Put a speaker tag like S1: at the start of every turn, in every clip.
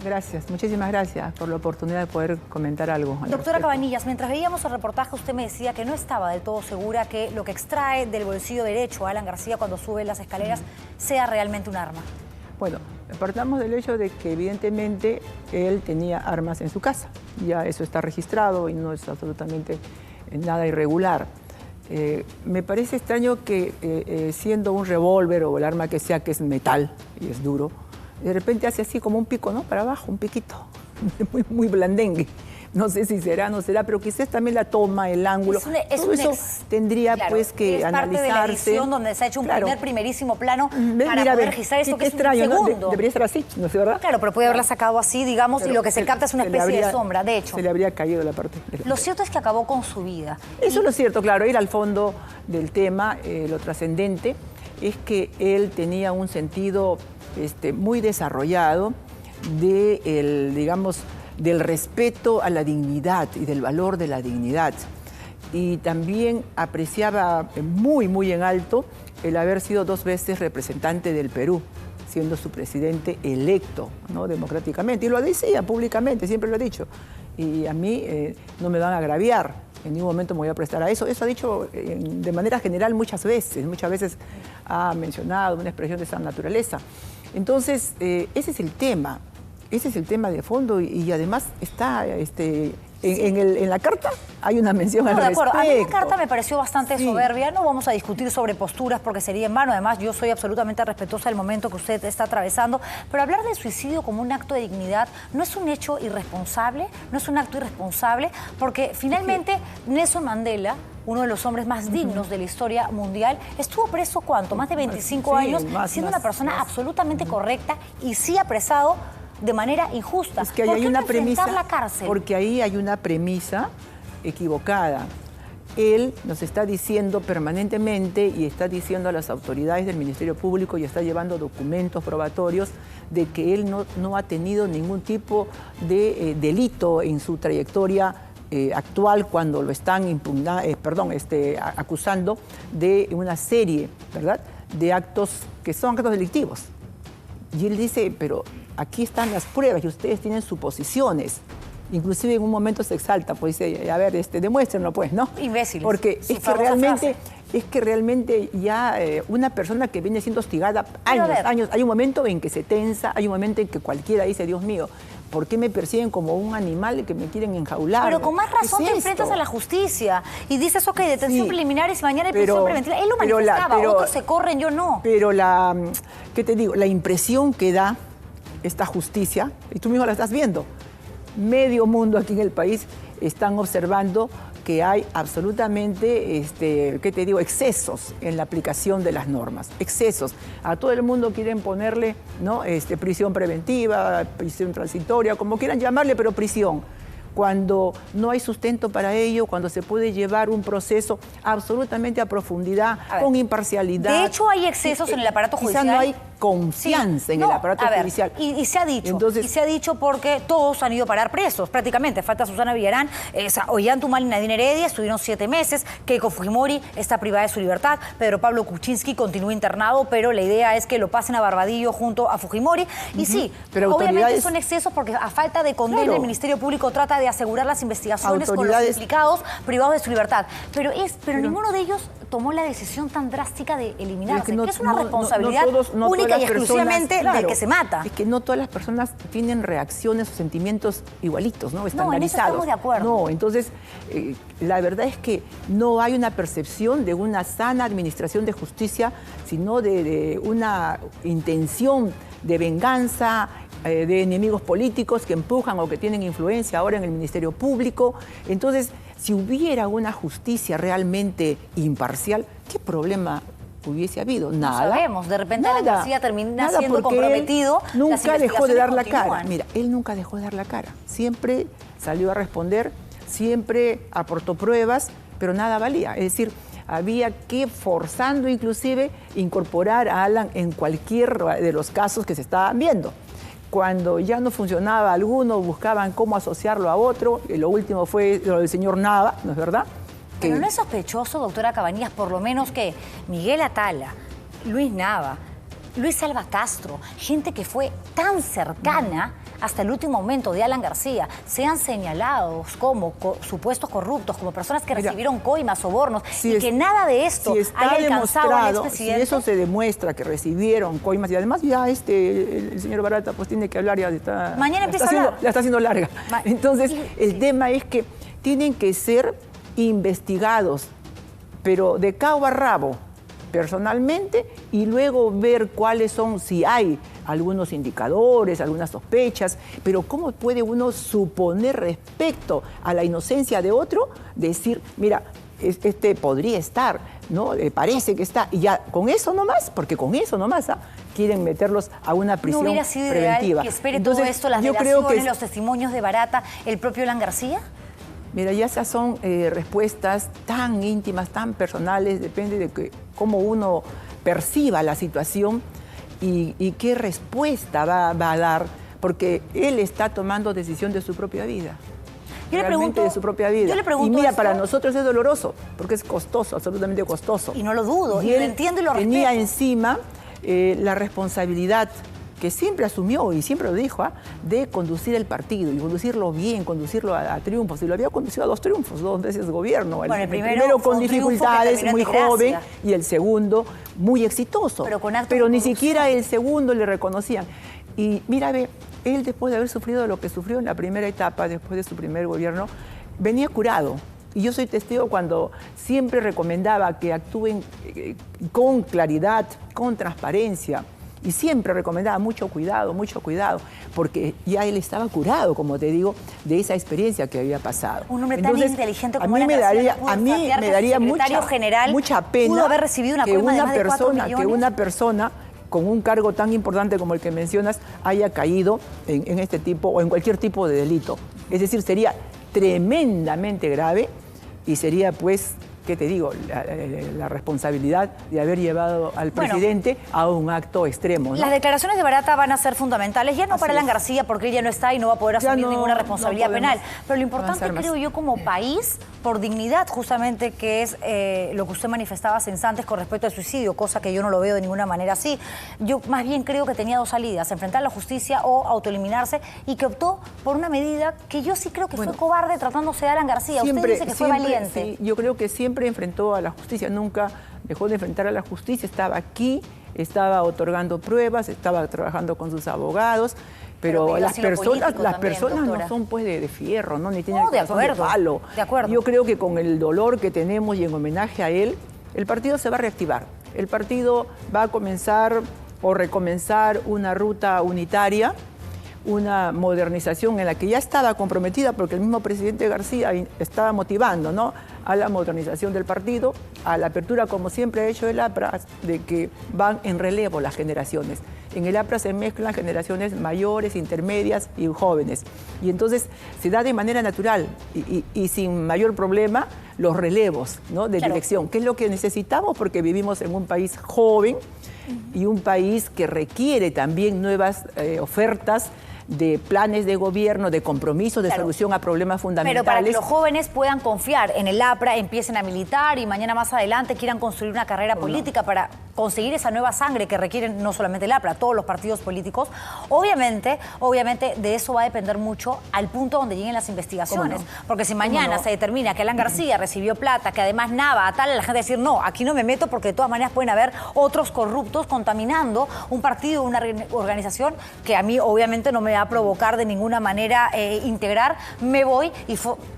S1: Gracias, muchísimas gracias por la oportunidad de poder comentar algo.
S2: Doctora Cabanillas, mientras veíamos el reportaje, usted me decía que no estaba del todo segura que lo que extrae del bolsillo derecho a Alan García cuando sube las escaleras sea realmente un arma.
S1: Bueno, partamos del hecho de que evidentemente él tenía armas en su casa. Ya eso está registrado y no es absolutamente nada irregular. Me parece extraño que siendo un revólver o el arma que sea, que es metal y es duro, de repente hace así como un pico, ¿no? Para abajo, un piquito, muy blandengue. No sé si será, no será, pero quizás también la toma, el ángulo, todo eso tendría pues que analizarse. Es parte de la edición
S2: donde se ha hecho un primerísimo plano para poder registrar esto que es un segundo.
S1: ¿no? Debería ser así, ¿no es verdad?
S2: Claro, pero puede haberla sacado así, digamos, pero y lo que se capta es una especie de sombra, de hecho.
S1: Se le habría caído la parte.
S2: Lo cierto es que acabó con su vida.
S1: Eso es lo cierto, claro, ir al fondo del tema, lo trascendente, es que él tenía un sentido muy desarrollado de, digamos, del respeto a la dignidad y del valor de la dignidad. Y también apreciaba muy en alto el haber sido 2 veces representante del Perú, siendo su presidente electo, ¿no? Democráticamente. Y lo decía públicamente, siempre lo ha dicho. Y a mí no me van a agraviar, en ningún momento me voy a prestar a eso. Eso ha dicho de manera general muchas veces ha mencionado una expresión de esa naturaleza. Entonces, ese es el tema. Ese es el tema de fondo y además está en la carta hay una mención al respecto.
S2: De acuerdo. A mí la carta me pareció bastante soberbia. No vamos a discutir sobre posturas porque sería en vano. Además, yo soy absolutamente respetuosa del momento que usted está atravesando. Pero hablar del suicidio como un acto de dignidad no es un hecho irresponsable, no es un acto irresponsable, porque finalmente Nelson Mandela, uno de los hombres más dignos de la historia mundial, estuvo preso ¿cuánto? Más de 25 años, siendo una persona absolutamente correcta y sí apresado de manera injusta.
S1: Es que ahí hay una premisa,
S2: la cárcel?
S1: Porque ahí hay una premisa equivocada. Él nos está diciendo permanentemente y está diciendo a las autoridades del Ministerio Público y está llevando documentos probatorios de que él no ha tenido ningún tipo de delito en su trayectoria actual cuando lo están acusando de una serie, ¿verdad?, de actos que son actos delictivos. Y él dice, pero aquí están las pruebas y ustedes tienen suposiciones. Inclusive en un momento se exalta, pues dice, a ver, demuéstrenlo pues, ¿no?
S2: Imbéciles.
S1: Porque es que realmente ya una persona que viene siendo hostigada años, hay un momento en que se tensa, hay un momento en que cualquiera dice, Dios mío, ¿por qué me persiguen como un animal que me quieren enjaular?
S2: Pero con más razón te enfrentas a la justicia y dices, ok, detención preliminar y mañana hay prisión preventiva. Él lo manifestaba, otros se corren, yo no.
S1: Pero ¿qué te digo? La impresión que da esta justicia, y tú mismo la estás viendo, medio mundo aquí en el país están observando que hay absolutamente, ¿qué te digo?, excesos en la aplicación de las normas, excesos. A todo el mundo quieren ponerle, ¿no?, prisión preventiva, prisión transitoria, como quieran llamarle, pero prisión. Cuando no hay sustento para ello, cuando se puede llevar un proceso absolutamente a profundidad, con imparcialidad.
S2: De hecho, hay excesos en el aparato judicial.
S1: Quizá no hay confianza en el aparato judicial.
S2: Y se ha dicho, y se ha dicho porque todos han ido a parar presos, prácticamente. Falta Susana Villarán, Ollanta Humala y Nadine Heredia, estuvieron 7 meses, Keiko Fujimori está privada de su libertad, Pedro Pablo Kuczynski continúa internado, pero la idea es que lo pasen a Barbadillo junto a Fujimori. Y sí, pero obviamente son excesos porque a falta de condena el Ministerio Público trata de asegurar las investigaciones con los implicados privados de su libertad. Pero ninguno de ellos tomó la decisión tan drástica de eliminarse, que es una responsabilidad única y exclusivamente del que se mata.
S1: Es que no todas las personas tienen reacciones o sentimientos igualitos, ¿no? Estandarizados.
S2: No, en eso estamos de acuerdo.
S1: No, entonces, la verdad es que no hay una percepción de una sana administración de justicia, sino de una intención de venganza, de enemigos políticos que empujan o que tienen influencia ahora en el Ministerio Público. Entonces, si hubiera una justicia realmente imparcial, ¿qué problema hubiese habido? Nada.
S2: No sabemos, de repente Alan García termina siendo comprometido.
S1: Nunca dejó de dar la cara. Mira, él nunca dejó de dar la cara. Siempre salió a responder, siempre aportó pruebas, pero nada valía. Es decir, había que, forzando inclusive, incorporar a Alan en cualquier de los casos que se estaban viendo. Cuando ya no funcionaba alguno, buscaban cómo asociarlo a otro. Lo último fue lo del señor Nava, ¿no es verdad?
S2: Pero no es sospechoso, doctora Cabanillas, por lo menos que Miguel Atala, Luis Nava, Luis Alba Castro, gente que fue tan cercana hasta el último momento de Alan García sean señalados como supuestos corruptos, como personas que recibieron coimas, sobornos, y que nada de esto haya alcanzado al expresidente?
S1: Si eso se demuestra que recibieron coimas, y además ya el señor Barata pues tiene que hablar, ya está...
S2: Mañana empieza a hablar.
S1: La está haciendo larga. Entonces, el tema es que tienen que ser investigados, pero de cabo a rabo, personalmente, y luego ver cuáles son, si hay algunos indicadores, algunas sospechas, pero ¿cómo puede uno suponer respecto a la inocencia de otro? Decir, mira, este podría estar, ¿no? Parece que está, y ya con eso nomás, porque con eso nomás quieren meterlos a una prisión preventiva. ¿No hubiera sido ideal
S2: que espere todo esto, las delaciones, los testimonios de Barata, el propio Alan García?
S1: Mira, ya esas son respuestas tan íntimas, tan personales, depende de cómo uno perciba la situación y qué respuesta va a dar, porque él está tomando decisión de su propia vida.
S2: Yo le pregunto,
S1: de su propia vida.
S2: Yo le pregunto
S1: y mira,
S2: esto,
S1: para nosotros es doloroso, porque es costoso, absolutamente costoso.
S2: Y no lo dudo, y lo entiendo y lo respeto.
S1: Tenía encima la responsabilidad que siempre asumió y siempre lo dijo, de conducir el partido y conducirlo bien, conducirlo a triunfos. Y lo había conducido a 2 triunfos, 2 veces gobierno.
S2: Bueno,
S1: el primero con dificultades, muy joven, y el segundo muy exitoso. Pero ni siquiera el segundo le reconocían. Y mira, él después de haber sufrido lo que sufrió en la primera etapa, después de su primer gobierno, venía curado. Y yo soy testigo cuando siempre recomendaba que actúen con claridad, con transparencia. Y siempre recomendaba mucho cuidado, porque ya él estaba curado, como te digo, de esa experiencia que había pasado.
S2: Un hombre tan inteligente como Alan
S1: García, a mí me daría mucha pena
S2: pudo haber recibido una coima de más de 4 millones.
S1: Que una persona con un cargo tan importante como el que mencionas haya caído en este tipo o en cualquier tipo de delito. Es decir, sería tremendamente grave y sería, pues, ¿qué te digo? La responsabilidad de haber llevado al presidente a un acto extremo, ¿no?
S2: Las declaraciones de Barata van a ser fundamentales, ya no para Alan García, porque él ya no está y no va a poder asumir ninguna responsabilidad penal. Pero lo importante, creo yo, como país, por dignidad, justamente, que es lo que usted manifestaba antes con respecto al suicidio, cosa que yo no lo veo de ninguna manera así. Yo más bien creo que tenía 2 salidas: enfrentar a la justicia o autoeliminarse, y que optó por una medida que yo sí creo que fue cobarde tratándose de Alan García. Usted dice que fue valiente.
S1: Sí, yo creo que siempre enfrentó a la justicia, nunca dejó de enfrentar a la justicia, estaba aquí, estaba otorgando pruebas, estaba trabajando con sus abogados, pero las personas no son pues de fierro, ¿no? Ni tienen
S2: de
S1: palo.
S2: De acuerdo.
S1: Yo creo que con el dolor que tenemos y en homenaje a él, el partido se va a reactivar. El partido va a comenzar o recomenzar una ruta unitaria, una modernización en la que ya estaba comprometida, porque el mismo presidente García estaba motivando, ¿no?, a la modernización del partido, a la apertura, como siempre ha hecho el APRA, de que van en relevo las generaciones. En el APRA se mezclan generaciones mayores, intermedias y jóvenes. Y entonces se da de manera natural y sin mayor problema los relevos, ¿no?, de dirección, que es lo que necesitamos porque vivimos en un país joven y un país que requiere también nuevas ofertas de planes de gobierno, de compromisos, de solución a problemas fundamentales.
S2: Pero para que los jóvenes puedan confiar en el APRA, empiecen a militar y mañana más adelante quieran construir una carrera política para conseguir esa nueva sangre que requieren no solamente el APRA, todos los partidos políticos, obviamente de eso va a depender mucho al punto donde lleguen las investigaciones. Porque si mañana se determina que Alan García recibió plata, que además Nava, tal, la gente va a decir, no, aquí no me meto porque de todas maneras pueden haber otros corruptos contaminando un partido, una organización que a mí obviamente no me va a provocar de ninguna manera integrar. Me voy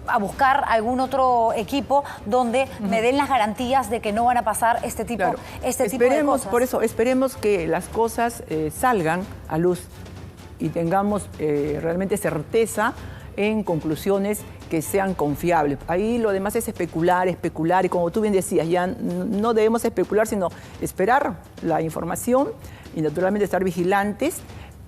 S2: a buscar algún otro equipo donde me den las garantías de que no van a pasar este tipo de cosas.
S1: Por eso, esperemos que las cosas salgan a luz y tengamos realmente certeza en conclusiones que sean confiables. Ahí lo demás es especular, y como tú bien decías, ya no debemos especular, sino esperar la información y naturalmente estar vigilantes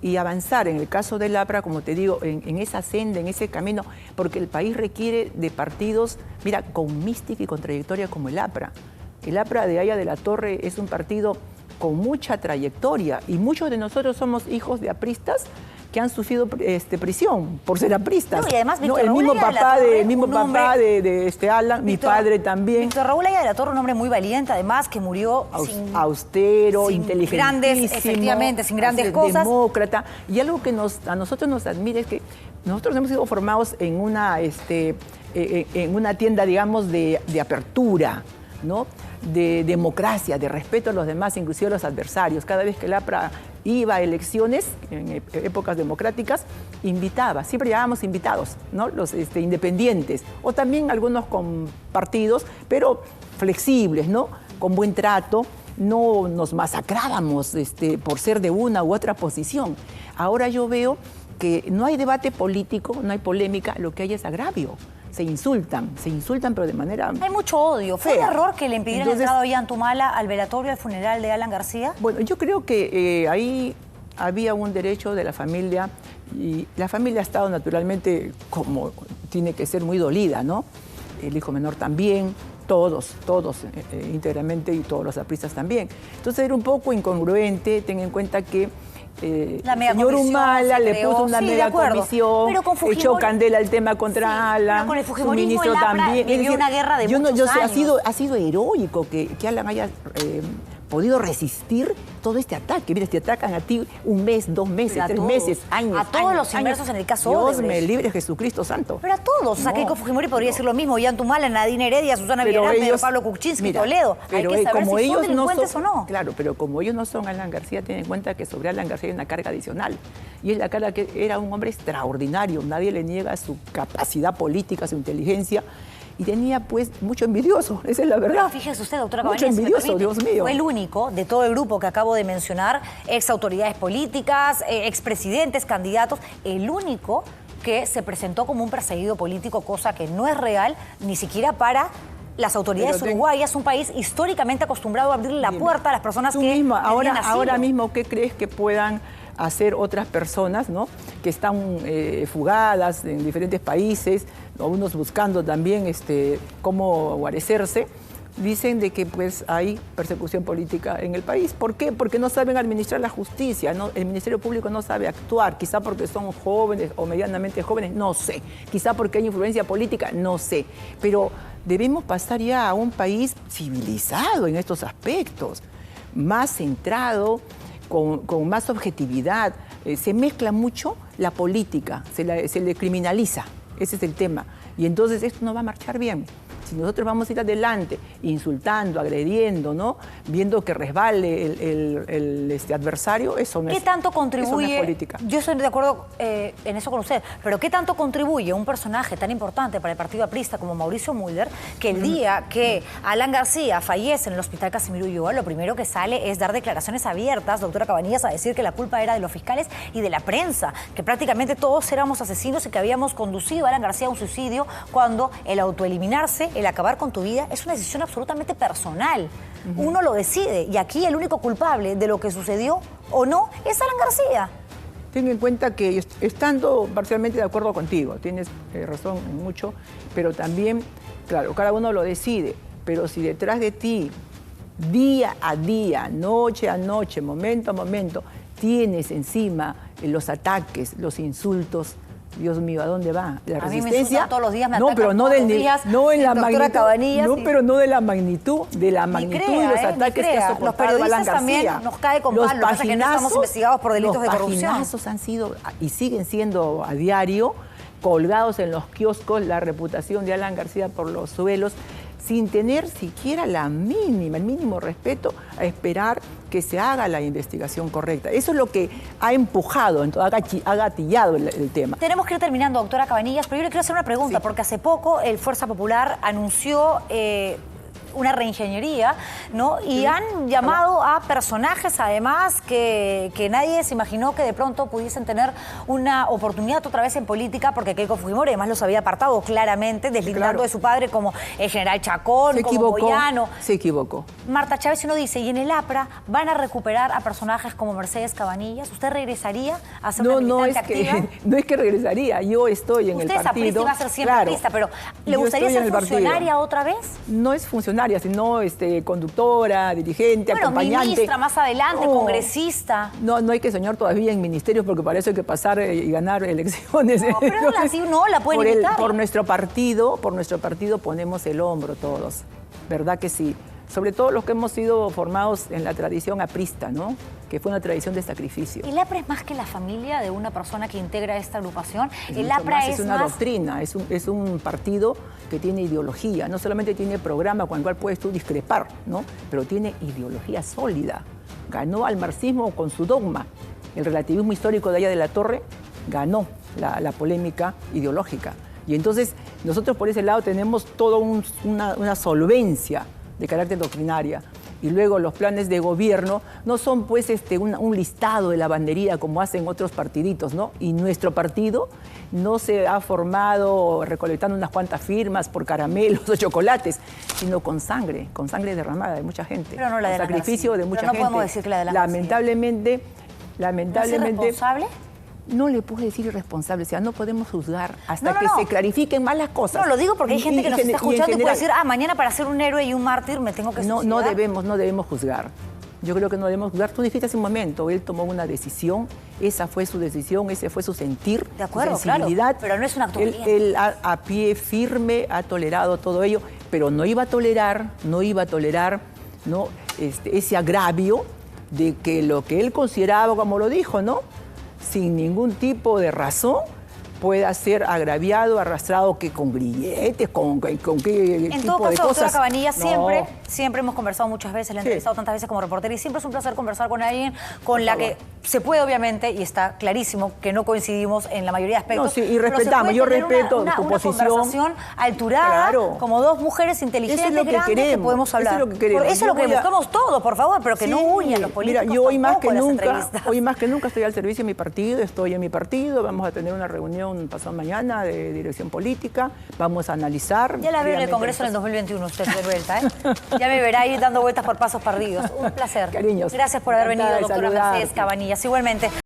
S1: y avanzar, en el caso del APRA, como te digo, en esa senda, en ese camino, porque el país requiere de partidos, mira, con mística y con trayectoria como el APRA. El APRA de Aya de la Torre es un partido con mucha trayectoria y muchos de nosotros somos hijos de apristas que han sufrido prisión por ser apristas.
S2: No, y además, Víctor
S1: el
S2: Raúl
S1: mismo
S2: Aya de la
S1: papá,
S2: Torre,
S1: el mismo papá de Alan, mi padre también.
S2: Víctor Raúl Aya de la Torre, un hombre muy valiente, además, que murió
S1: austero, inteligentísimo,
S2: efectivamente, sin grandes cosas.
S1: Demócrata. Y algo que a nosotros nos admira es que nosotros hemos sido formados en una tienda, digamos, de apertura, ¿no? De democracia, de respeto a los demás, inclusive a los adversarios. Cada vez que el APRA iba a elecciones, en épocas democráticas, invitaba, siempre llevábamos invitados, ¿no? Los independientes, o también algunos con partidos, pero flexibles, ¿no? Con buen trato, no nos masacrábamos por ser de una u otra posición. Ahora yo veo que no hay debate político, no hay polémica, lo que hay es agravio. Se insultan, pero de manera...
S2: Hay mucho odio. ¿Fue
S1: fea.
S2: un error que le impidieran la entrada a Ollantumala al velatorio, al funeral de Alan García?
S1: Bueno, yo creo que ahí había un derecho de la familia y la familia ha estado naturalmente como tiene que ser muy dolida, ¿no? El hijo menor también, todos íntegramente y todos los apristas también. Entonces era un poco incongruente, ten en cuenta que el señor Humala le puso una mega comisión, echó candela el tema contra Alan,
S2: con el
S1: su
S2: fujimorismo
S1: ministro
S2: el APRA
S1: también.
S2: vivió una guerra de muchos años.
S1: Ha sido heroico que Alan haya podido resistir todo este ataque. Mira, te atacan a ti un mes, 2 meses, 3 meses, años.
S2: A todos los inmersos en el caso
S1: Dios me libre, Jesucristo santo.
S2: Pero a todos. O sea, Keiko Fujimori podría decir lo mismo. Ollantumala, Nadine Heredia, Susana Villarán, Pedro Pablo Kuczynski, Toledo. Hay que saber si son delincuentes o no.
S1: Claro, pero como ellos no son Alan García, ten en cuenta que sobre Alan García hay una carga adicional. Y es la carga que era un hombre extraordinario. Nadie le niega su capacidad política, su inteligencia. Y tenía, pues, mucho envidioso, esa es la verdad.
S2: Pero fíjese usted, doctora Cabañas,
S1: mucho envidioso, Dios mío.
S2: Fue el único de todo el grupo que acabo de mencionar, ex autoridades políticas, expresidentes, candidatos, el único que se presentó como un perseguido político, cosa que no es real, ni siquiera para las autoridades uruguayas, un país históricamente acostumbrado a abrirle la puerta a las personas que
S1: misma, ahora mismo, ¿qué crees que puedan hacer otras personas, ¿no? Que están fugadas en diferentes países, algunos buscando también cómo guarecerse? Dicen de que pues hay persecución política en el país. ¿Por qué? Porque no saben administrar la justicia, ¿no? El Ministerio Público no sabe actuar, quizá porque son jóvenes o medianamente jóvenes, no sé. Quizá porque hay influencia política, no sé. Pero debemos pasar ya a un país civilizado en estos aspectos, más centrado, con más objetividad. Se mezcla mucho la política, se le criminaliza, ese es el tema. Y entonces esto no va a marchar bien. Si nosotros vamos a ir adelante insultando, agrediendo, ¿no? Viendo que resbale el adversario, eso no es política. ¿Qué tanto contribuye?
S2: Política. Yo estoy de acuerdo en eso con usted, pero ¿qué tanto contribuye un personaje tan importante para el partido aprista como Mauricio Mulder, que el día que Alan García fallece en el hospital Casimiro Ulloa, lo primero que sale es dar declaraciones abiertas, doctora Cabanillas, a decir que la culpa era de los fiscales y de la prensa, que prácticamente todos éramos asesinos y que habíamos conducido a Alan García a un suicidio, cuando el autoeliminarse, el acabar con tu vida, es una decisión absolutamente personal. Uno lo decide, y aquí el único culpable de lo que sucedió o no es Alan García.
S1: Ten en cuenta que, estando parcialmente de acuerdo contigo, tienes razón en mucho, pero también, claro, cada uno lo decide, pero si detrás de ti, día a día, noche a noche, momento a momento, tienes encima los ataques, los insultos, Dios mío, ¿a dónde va? La resistencia.
S2: Todos los días me
S1: no, pero no del
S2: días,
S1: no en la magnitud.
S2: Cabanillas,
S1: no, pero no de la magnitud de los ataques que ha soportado
S2: los periodistas
S1: Alan García.
S2: También nos cae con palo, pasa que no estamos investigados por delitos de corrupción.
S1: Los paginazos han sido y siguen siendo a diario colgados en los kioscos, la reputación de Alan García por los suelos, sin tener siquiera el mínimo respeto a esperar que se haga la investigación correcta. Eso es lo que ha empujado, ha gatillado el tema.
S2: Tenemos que ir terminando, doctora Cabanillas, pero yo le quiero hacer una pregunta, porque hace poco el Fuerza Popular anunció una reingeniería, ¿no? Y han llamado a personajes, además, que nadie se imaginó que de pronto pudiesen tener una oportunidad otra vez en política, porque Keiko Fujimori además los había apartado claramente, deslindando de su padre, como el general Chacón, como Moyano.
S1: Se equivocó.
S2: Marta Chávez uno dice, y en el APRA van a recuperar a personajes como Mercedes Cabanillas. ¿Usted regresaría a ser una militante activa?
S1: No es que regresaría, yo estoy en el partido.
S2: Usted es aprista y va a ser siempre aprista, pero ¿le gustaría ser funcionaria otra vez?
S1: No es funcionaria. doctrinaria, sino conductora, dirigente, acompañante.
S2: Ministra más adelante, congresista.
S1: No hay que soñar todavía en ministerios porque para eso hay que pasar y ganar elecciones.
S2: No, pero así no la pueden evitar.
S1: Por nuestro partido ponemos el hombro todos, ¿verdad que sí? Sobre todo los que hemos sido formados en la tradición aprista, ¿no? Que fue una tradición de sacrificio.
S2: ¿El APRA es más que la familia de una persona que integra esta agrupación?
S1: El APRA es una doctrina, es un partido que tiene ideología, no solamente tiene programa con el cual puedes tú discrepar, ¿no? Pero tiene ideología sólida. Ganó al marxismo con su dogma. El relativismo histórico de Aya de la Torre ganó la polémica ideológica. Y entonces nosotros por ese lado tenemos toda una solvencia de carácter doctrinaria. Y luego los planes de gobierno no son pues un listado de lavandería como hacen otros partiditos, ¿no? Y nuestro partido no se ha formado recolectando unas cuantas firmas por caramelos o chocolates, sino con sangre derramada de mucha gente.
S2: Pero no la de la
S1: sacrificio de mucha gente.
S2: No podemos decir que la de la
S1: lamentablemente,
S2: ¿No es irresponsable?
S1: No le puedo decir irresponsable, o sea, no podemos juzgar hasta que se clarifiquen más las cosas.
S2: No, lo digo porque hay gente que nos está escuchando y puede decir, mañana para ser un héroe y un mártir me tengo que suicidar.
S1: No debemos juzgar. Yo creo que no debemos juzgar. Tú dijiste hace un momento, él tomó una decisión, esa fue su decisión, ese fue su sentir,
S2: de acuerdo,
S1: su sensibilidad.
S2: Claro, pero no es un acto valiente.
S1: Él a pie firme ha tolerado todo ello, pero no iba a tolerar, ¿no? Ese agravio de que lo que él consideraba, como lo dijo, ¿no? Sin ningún tipo de razón, pueda ser agraviado, arrastrado, que con grilletes, con qué tipo de cosas.
S2: En todo caso, doctora Cabanillas, siempre hemos conversado muchas veces, la he entrevistado tantas veces como reportera, y siempre es un placer conversar con alguien con la que se puede, obviamente, y está clarísimo que no coincidimos en la mayoría de aspectos.
S1: No, sí, y respetamos, yo respeto tu posición.
S2: Una conversación alturada, como dos mujeres inteligentes, grandes, que podemos hablar.
S1: Eso es lo que queremos.
S2: Eso es lo que buscamos todos, por favor, pero que no huyan los políticos.
S1: Mira, yo hoy más que nunca estoy al servicio de mi partido, estoy en mi partido, vamos a tener una reunión pasado mañana de dirección política, vamos a analizar.
S2: Ya la veo en el Congreso en el 2021, usted de vuelta, ¿eh? Ya me verá ir dando vueltas por pasos perdidos. Un placer.
S1: Cariños.
S2: Gracias por haber venido, doctora Mercedes Cabanillas. Igualmente.